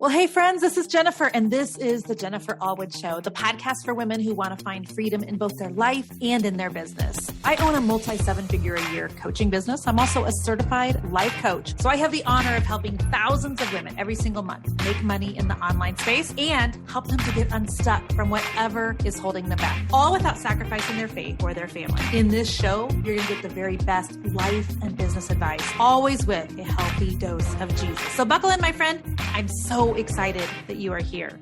Well, hey friends, this is Jennifer, and this is the Jennifer Allwood Show, the podcast for women who want to find freedom in both their life and in their business. I own a multi-7-figure-a-year coaching business. I'm also a certified life coach. So I have the honor of helping thousands of women every single month make money in the online space and help them to get unstuck from whatever is holding them back, all without sacrificing their faith or their family. In this show, you're going to get the very best life and business advice, always with a healthy dose of Jesus. So buckle in, my friend. I'm so excited that you are here.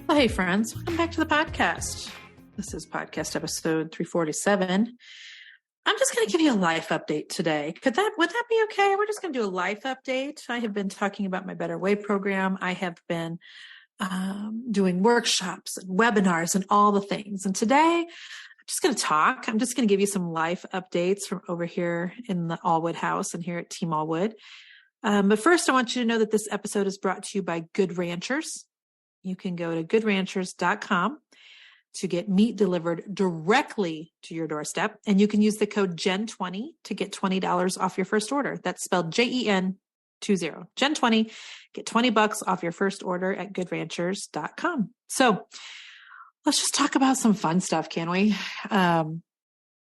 Well, hey friends, welcome back to the podcast. This is podcast episode 347. I'm just going to give you a life update today. Would that be okay? We're just going to do a life update. I have been talking about my Better Way program. I have been doing workshops and webinars and all the things. And today I'm just going to talk. I'm just going to give you some life updates from over here in the Allwood house and here at Team Allwood. But first, I want you to know that this episode is brought to you by Good Ranchers. You can go to goodranchers.com to get meat delivered directly to your doorstep. And you can use the code GEN20 to get $20 off your first order. That's spelled JEN20. GEN20, get $20 off your first order at goodranchers.com. So let's just talk about some fun stuff, can we? You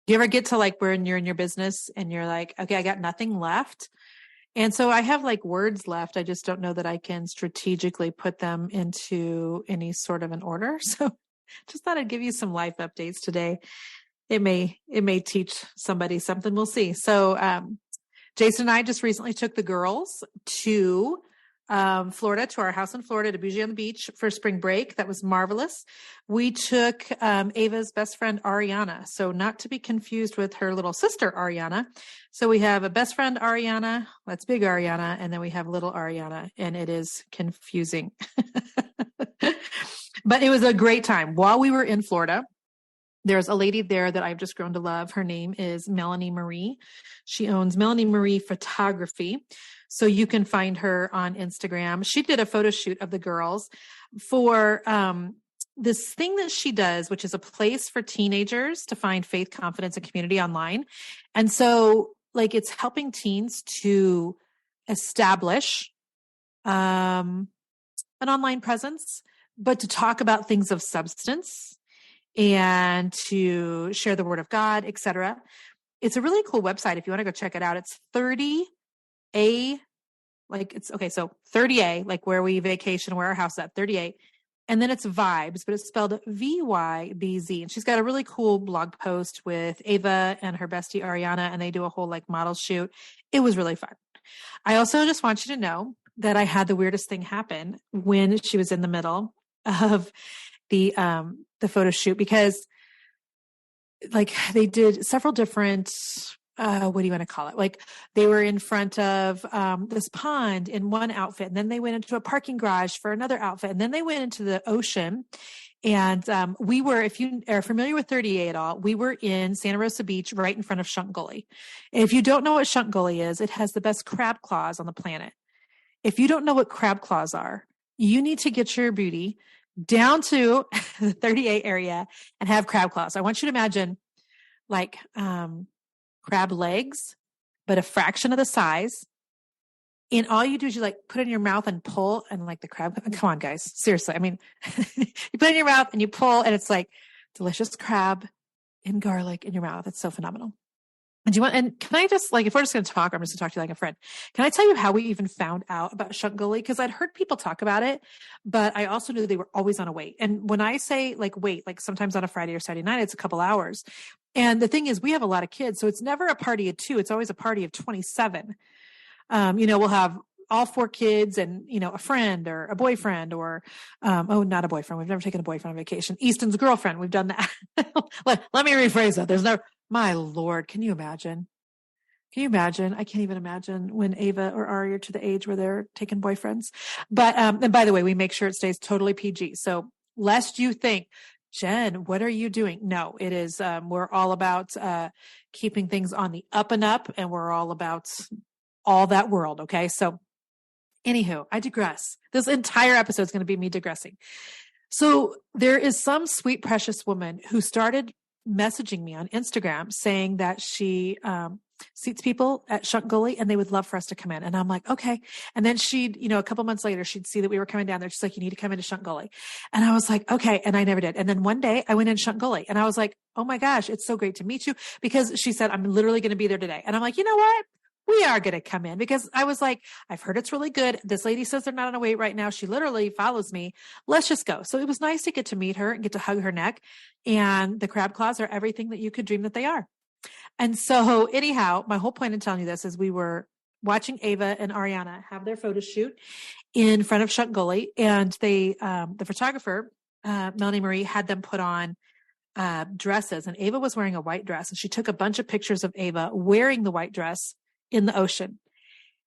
ever get to like where you're in your business and you're like, okay, I got nothing left. And so I have like words left. I just don't know that I can strategically put them into any sort of an order. So just thought I'd give you some life updates today. It may teach somebody something. We'll see. So Jason and I just recently took the girls to Florida, to our house in Florida, to Boujee on the beach for spring break. That was marvelous. We took Ava's best friend, Ariana. So not to be confused with her little sister, Ariana. So we have a best friend, Ariana. That's big Ariana. And then we have little Ariana, and it is confusing. But it was a great time. While we were in Florida, there's a lady there that I've just grown to love. Her name is Melanie Marie. She owns Melanie Marie Photography. So you can find her on Instagram. She did a photo shoot of the girls for this thing that she does, which is a place for teenagers to find faith, confidence, and community online. And so like it's helping teens to establish an online presence, but to talk about things of substance and to share the word of God, etc. It's a really cool website. If you want to go check it out, it's 30A, like it's okay. So 30A, like where we vacation, where our house is at, 38. And then it's Vibes, but it's spelled VYBZ. And she's got a really cool blog post with Ava and her bestie Ariana, and they do a whole like model shoot. It was really fun. I also just want you to know that I had the weirdest thing happen when she was in the middle of the photo shoot, because like they did several different, what do you want to call it? Like they were in front of this pond in one outfit, and then they went into a parking garage for another outfit, and then they went into the ocean. And we were, if you are familiar with 30A at all, we were in Santa Rosa Beach right in front of Shunt Gully. And if you don't know what Shunt Gully is, it has the best crab claws on the planet. If you don't know what crab claws are, you need to get your booty down to the 38 area and have crab claws. I want you to imagine like crab legs, but a fraction of the size. And all you do is you like put it in your mouth and pull, and like the crab, come on guys, seriously. I mean, you put it in your mouth and you pull, and it's like delicious crab and garlic in your mouth. It's so phenomenal. And can I just like, if we're just going to talk, I'm just going to talk to you like a friend. Can I tell you how we even found out about Shunt Gully? Because I'd heard people talk about it, but I also knew they were always on a wait. And when I say like wait, like sometimes on a Friday or Saturday night, it's a couple hours. And the thing is, we have a lot of kids, so it's never a party of 2. It's always a party of 27. We'll have all 4 kids and, a friend or a boyfriend or, not a boyfriend. We've never taken a boyfriend on vacation. Easton's girlfriend. We've done that. Let me rephrase that. My Lord, can you imagine? Can you imagine? I can't even imagine when Ava or Ari are to the age where they're taking boyfriends. But, and by the way, we make sure it stays totally PG. So lest you think, Jen, what are you doing? No, it is, we're all about, keeping things on the up and up, and we're all about all that world. Okay. So anywho, I digress. This entire episode is going to be me digressing. So there is some sweet, precious woman who started messaging me on Instagram saying that she seats people at Shunt Gully, and they would love for us to come in. And I'm like, okay. And then she'd, a couple months later, she'd see that we were coming down there. She's like, you need to come into Shunt Gully. And I was like, okay. And I never did. And then one day I went in Shunt Gully and I was like, oh my gosh, it's so great to meet you, because she said, I'm literally going to be there today. And I'm like, you know what? We are going to come in, because I was like, I've heard it's really good. This lady says they're not on a wait right now. She literally follows me. Let's just go. So it was nice to get to meet her and get to hug her neck. And the crab claws are everything that you could dream that they are. And so anyhow, my whole point in telling you this is we were watching Ava and Ariana have their photo shoot in front of Shunt Gully. And they, the photographer, Melanie Marie, had them put on dresses. And Ava was wearing a white dress. And she took a bunch of pictures of Ava wearing the white dress in the ocean.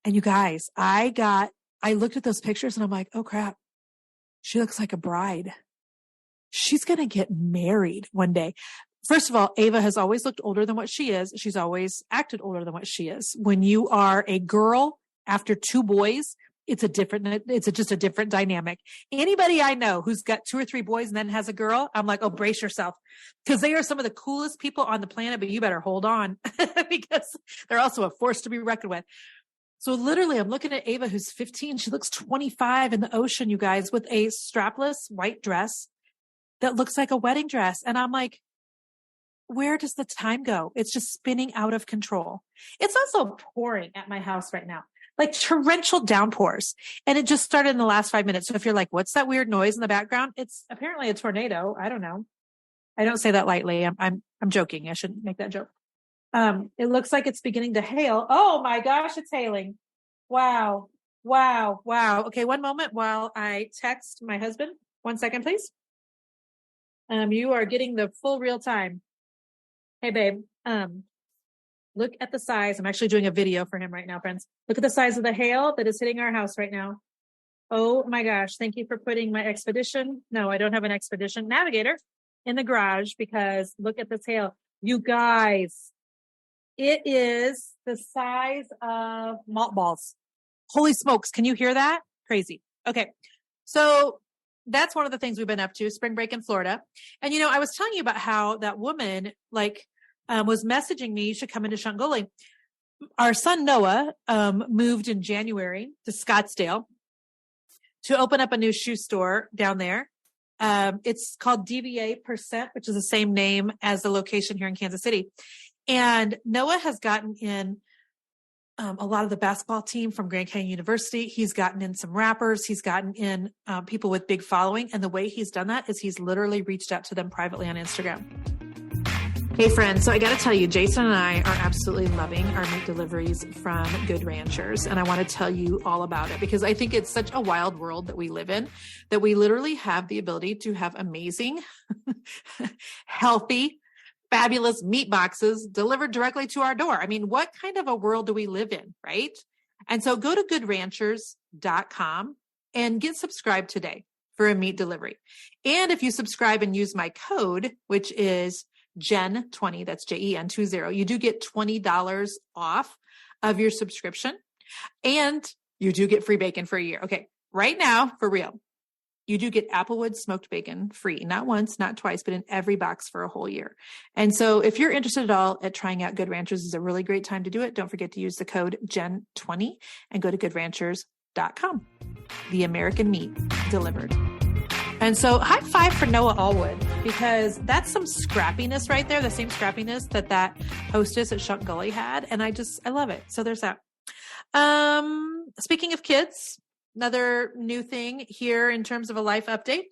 And you guys, I looked at those pictures and I'm like, oh crap, she looks like a bride. She's going to get married one day. First of all, Ava has always looked older than what she is. She's always acted older than what she is. When you are a girl after two boys, it's just a different dynamic. Anybody I know who's got 2 or 3 boys and then has a girl, I'm like, oh, brace yourself, because they are some of the coolest people on the planet, but you better hold on because they're also a force to be reckoned with. So literally I'm looking at Ava, who's 15. She looks 25 in the ocean, you guys, with a strapless white dress that looks like a wedding dress. And I'm like, where does the time go? It's just spinning out of control. It's also pouring at my house right now, like torrential downpours. And it just started in the last 5 minutes. So if you're like, what's that weird noise in the background? It's apparently a tornado. I don't know. I don't say that lightly. I'm joking. I shouldn't make that joke. It looks like it's beginning to hail. Oh my gosh, it's hailing. Wow. Okay. One moment while I text my husband. 1 second, please. You are getting the full real time. Hey babe, look at the size. I'm actually doing a video for him right now, friends. Look at the size of the hail that is hitting our house right now. Oh my gosh. Thank you for putting my Expedition. No, I don't have an Expedition Navigator in the garage, because look at this hail. You guys, it is the size of malt balls. Holy smokes. Can you hear that? Crazy. Okay. So that's one of the things we've been up to, spring break in Florida. And, I was telling you about how that woman, was messaging me, you should come into Shunt Gully. Our son Noah moved in January to Scottsdale to open up a new shoe store down there. It's called DVA%, which is the same name as the location here in Kansas City. And Noah has gotten in a lot of the basketball team from Grand Canyon University. He's gotten in some rappers. He's gotten in people with big following. And the way he's done that is he's literally reached out to them privately on Instagram. Hey friends, so I got to tell you, Jason and I are absolutely loving our meat deliveries from Good Ranchers. And I want to tell you all about it, because I think it's such a wild world that we live in, that we literally have the ability to have amazing, healthy, fabulous meat boxes delivered directly to our door. I mean, what kind of a world do we live in, right? And so go to goodranchers.com and get subscribed today for a meat delivery. And if you subscribe and use my code, which is Jen20, that's JEN20, you do get $20 off of your subscription, and you do get free bacon for a year. Okay. Right now, for real, you do get Applewood smoked bacon free, not once, not twice, but in every box for a whole year. And so if you're interested at all at trying out Good Ranchers, is a really great time to do it. Don't forget to use the code Jen20 and go to goodranchers.com. The American meat delivered. And so high five for Noah Allwood, because that's some scrappiness right there. The same scrappiness that hostess at Shunt Gully had. And I love it. So there's that. Speaking of kids, another new thing here in terms of a life update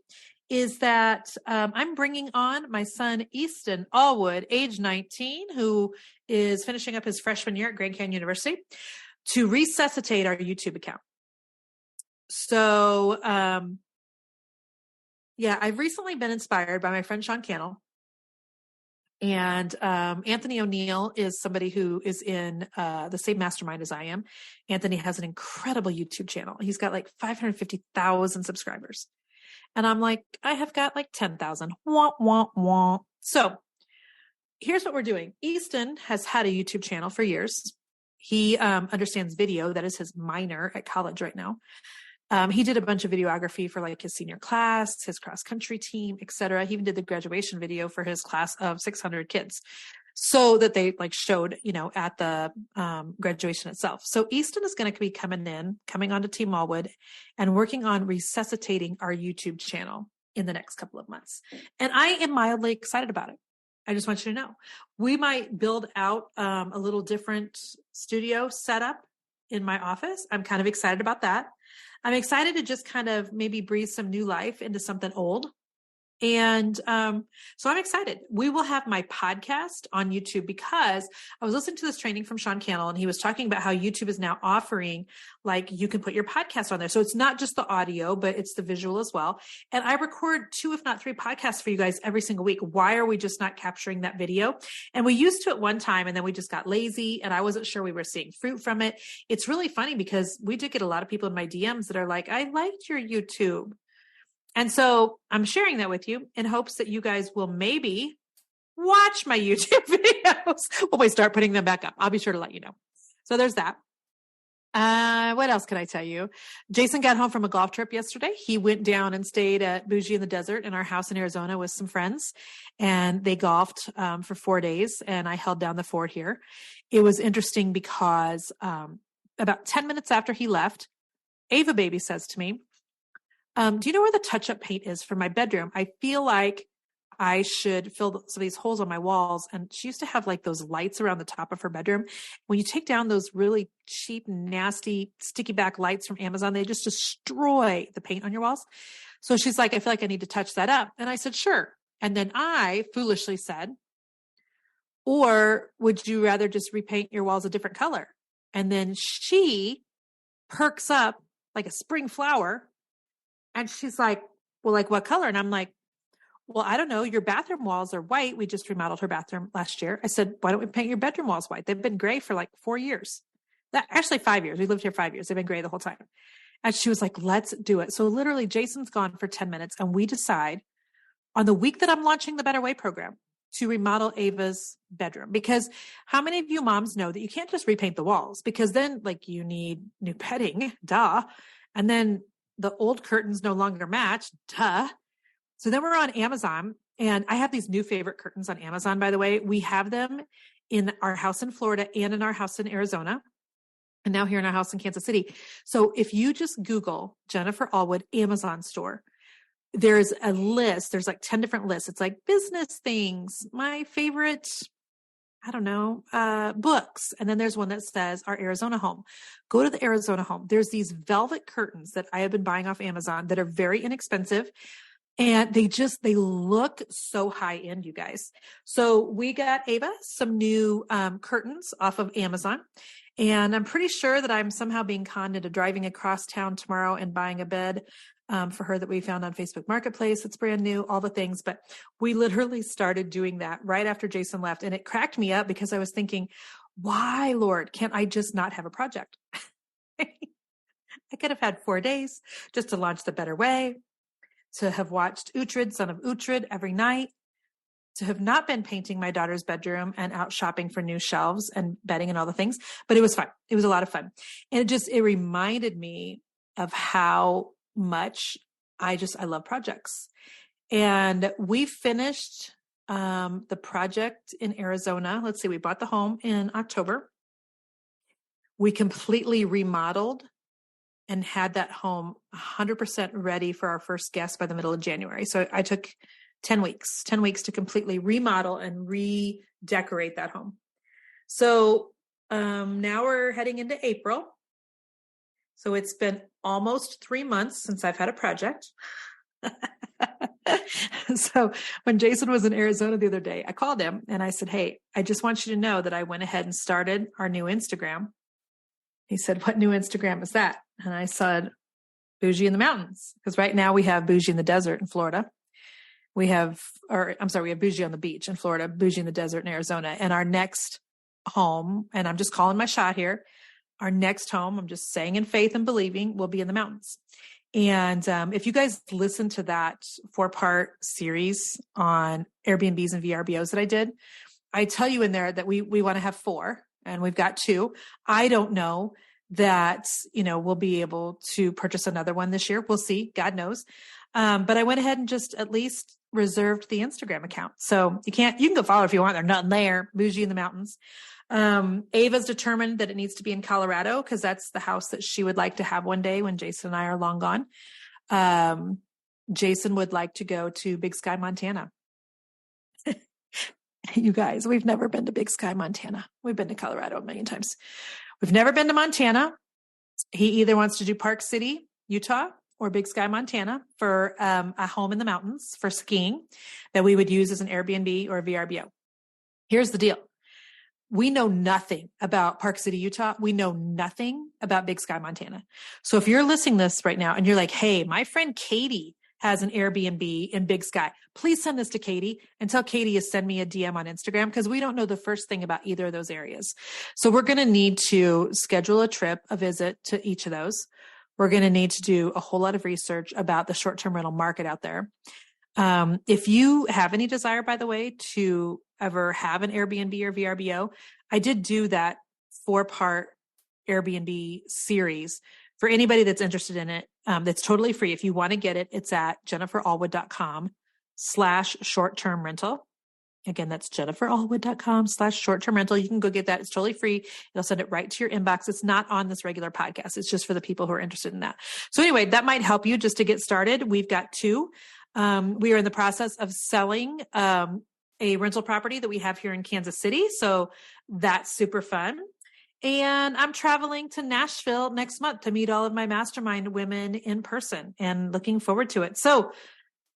is that I'm bringing on my son, Easton Allwood, age 19, who is finishing up his freshman year at Grand Canyon University, to resuscitate our YouTube account. So, I've recently been inspired by my friend Sean Cannell. And Anthony O'Neill is somebody who is in the same mastermind as I am. Anthony has an incredible YouTube channel. He's got like 550,000 subscribers. And I'm like, I have got like 10,000. Wah, wah, wah. So here's what we're doing. Easton has had a YouTube channel for years. He understands video. That is his minor at college right now. He did a bunch of videography for like his senior class, his cross country team, etc. He even did the graduation video for his class of 600 kids. so that they like showed, at the graduation itself. So Easton is going to be coming onto Team Allwood and working on resuscitating our YouTube channel in the next couple of months. And I am mildly excited about it. I just want you to know. We might build out a little different studio setup in my office. I'm kind of excited about that. I'm excited to just kind of maybe breathe some new life into something old. And so I'm excited. We will have my podcast on YouTube because I was listening to this training from Sean Cannell, and he was talking about how YouTube is now offering, like, you can put your podcast on there. So it's not just the audio, but it's the visual as well. And I record 2, if not 3 podcasts for you guys every single week. Why are we just not capturing that video? And we used to at one time, and then we just got lazy, and I wasn't sure we were seeing fruit from it. It's really funny because we did get a lot of people in my DMs that are like, I liked your YouTube. And so I'm sharing that with you in hopes that you guys will maybe watch my YouTube videos when we start putting them back up. I'll be sure to let you know. So there's that. What else can I tell you? Jason got home from a golf trip yesterday. He went down and stayed at Boujee in the desert in our house in Arizona with some friends, and they golfed for 4 days, and I held down the fort here. It was interesting because about 10 minutes after he left, Ava baby says to me, do you know where the touch-up paint is for my bedroom? I feel like I should fill some of these holes on my walls. And she used to have like those lights around the top of her bedroom. When you take down those really cheap, nasty, sticky back lights from Amazon, they just destroy the paint on your walls. So she's like, I feel like I need to touch that up. And I said, sure. And then I foolishly said, or would you rather just repaint your walls a different color? And then she perks up like a spring flower. And she's like, well, like what color? And I'm like, well, I don't know. Your bathroom walls are white. We just remodeled her bathroom last year. I said, why don't we paint your bedroom walls white? They've been gray for like 4 years. Actually 5 years. We lived here 5 years. They've been gray the whole time. And she was like, let's do it. So literally Jason's gone for 10 minutes and we decide on the week that I'm launching the Better Way program to remodel Ava's bedroom. Because how many of you moms know that you can't just repaint the walls, because then like you need new bedding, duh. And then the old curtains no longer match, duh. So then we're on Amazon, and I have these new favorite curtains on Amazon, by the way. We have them in our house in Florida and in our house in Arizona, and now here in our house in Kansas City. So if you just Google Jennifer Allwood Amazon store, there's a list. There's like 10 different lists. It's like business things, my favorite, I don't know, books. And then there's one that says our Arizona home. Go to the Arizona home. There's these velvet curtains that I have been buying off Amazon that are very inexpensive. And they look so high end, you guys. So we got Ava some new curtains off of Amazon. And I'm pretty sure that I'm somehow being conned into driving across town tomorrow and buying a bed for her that we found on Facebook Marketplace. It's brand new, all the things. But we literally started doing that right after Jason left. And it cracked me up because I was thinking, why, Lord, can't I just not have a project? I could have had 4 days just to launch the Better Way, to have watched Uhtred, Son of Uhtred, every night, to have not been painting my daughter's bedroom and out shopping for new shelves and bedding and all the things. But it was fun. It was a lot of fun. And it reminded me of how much I love projects. And we finished the project in Arizona. Let's see, we bought the home in October. We completely remodeled and had that home 100% ready for our first guest by the middle of January. So I took 10 weeks to completely remodel and redecorate that home. So now we're heading into April. So it's been almost 3 months since I've had a project. So when Jason was in Arizona the other day, I called him and I said, hey, I just want you to know that I went ahead and started our new Instagram. He said, what new Instagram is that? And I said, Boujee in the mountains. Because right now we have Boujee in the desert in Florida. We have Boujee on the beach in Florida, Boujee in the desert in Arizona. And our next home, and I'm just calling my shot here, our next home, I'm just saying in faith and believing, will be in the mountains. And if you guys listen to that 4-part series on Airbnbs and VRBOs that I did, I tell you in there that we want to have 4, and we've got 2. I don't know that, we'll be able to purchase another one this year. We'll see. God knows. But I went ahead and just at least reserved the Instagram account. So you can go follow if you want. There's nothing there. Boujee in the mountains. Ava's determined that it needs to be in Colorado because that's the house that she would like to have one day when Jason and I are long gone. Jason would like to go to Big Sky, Montana. You guys, we've never been to Big Sky, Montana. We've been to Colorado a million times. We've never been to Montana. He either wants to do Park City, Utah, or Big Sky, Montana for a home in the mountains for skiing that we would use as an Airbnb or a VRBO. Here's the deal. We know nothing about Park City, Utah. We know nothing about Big Sky, Montana. So if you're listening to this right now and you're like, hey, my friend Katie has an Airbnb in Big Sky, please send this to Katie and tell Katie to send me a DM on Instagram because we don't know the first thing about either of those areas. So we're going to need to schedule a trip, a visit to each of those. We're going to need to do a whole lot of research about the short-term rental market out there. If you have any desire, by the way, to ever have an Airbnb or VRBO, I did do that 4-part Airbnb series for anybody that's interested in it. That's totally free. If you want to get it, it's at jenniferallwood.com/short-term rental. Again, that's jenniferallwood.com/short-term rental. You can go get that. It's totally free. It'll send it right to your inbox. It's not on this regular podcast. It's just for the people who are interested in that. So anyway, that might help you just to get started. We've got 2. We are in the process of selling a rental property that we have here in Kansas City. So that's super fun. And I'm traveling to Nashville next month to meet all of my mastermind women in person and looking forward to it. So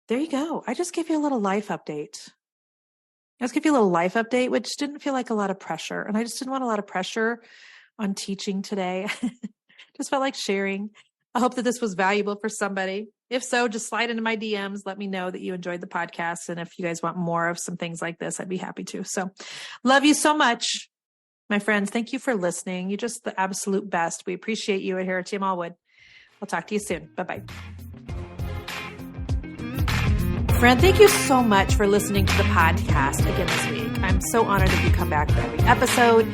there you go. I just gave you a little life update. Which didn't feel like a lot of pressure. And I just didn't want a lot of pressure on teaching today. Just felt like sharing. I hope that this was valuable for somebody. If so, just slide into my DMs. Let me know that you enjoyed the podcast. And if you guys want more of some things like this, I'd be happy to. So love you so much, my friends. Thank you for listening. You're just the absolute best. We appreciate you here at Team Allwood. I'll talk to you soon. Bye-bye. Friend, thank you so much for listening to the podcast again this week. I'm so honored that you come back for every episode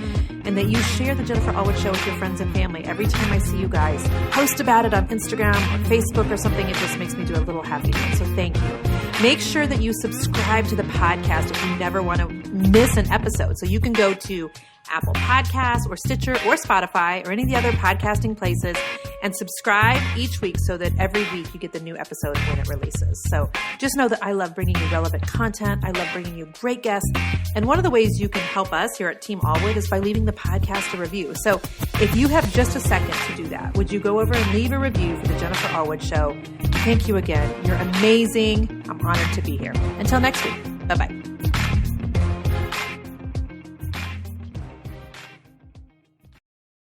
and that you share the Jennifer Allwood Show with your friends and family. Every time I see you guys post about it on Instagram or Facebook or something, it just makes me do a little happy. So thank you. Make sure that you subscribe to the podcast if you never want to miss an episode. So you can go to Apple Podcasts or Stitcher or Spotify or any of the other podcasting places and subscribe each week so that every week you get the new episode when it releases. So just know that I love bringing you relevant content. I love bringing you great guests. And one of the ways you can help us here at Team Allwood is by leaving the podcast a review. So if you have just a second to do that, would you go over and leave a review for the Jennifer Allwood Show? Thank you again. You're amazing. I'm honored to be here. Until next week. Bye-bye.